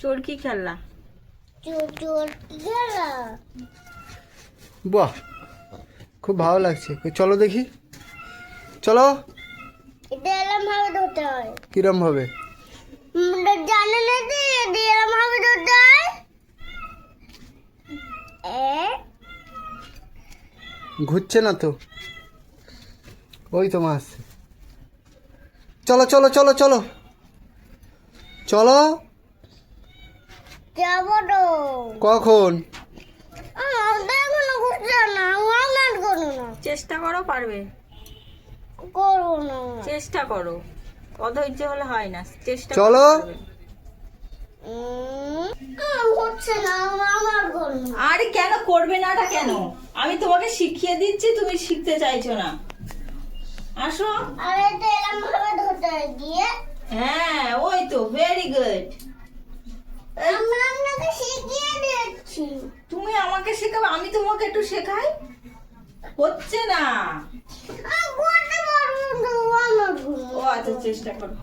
চরকি খেলনা। চরকি খেলা। বাহ, খুব ভালো লাগছে। চলো দেখি, চলো। এটা এরম ভাবে ধরতে হয়। কিরম ভাবে? জানে না যে এটা এরম ভাবে ধরতে হয়। ঘুরছে না তো, ওই তো মাছ। চলো চলো চলো চলো চলো। যাবো তো। কখন? এখনো ঘুরছে না, আমার করো না। চেষ্টা করো, পারবে। করবো না। চেষ্টা করো, অধৈর্য হলে হয় না। চেষ্টা চলো। করো, পারবে। হচ্ছে না, আমার করো না। আরে কেন করবে নাটা কেন? আমি তোমাকে শিখিয়ে দিচ্ছি, তুমি শিখতে চাইছো না। আসো। আর এটা এরম ভাবে ধরতে হয় দিয়ে। হ্যাঁ, ওই তো, ভেরি গুড। আমি আপনাকে শিখিয়ে দিচ্ছি। তুমি আমাকে শেখাবে, আমি তোমাকে একটু শেখাই। হচ্ছে না। করতে পারবো না, আমার ও আচ্ছা, চেষ্টা করো।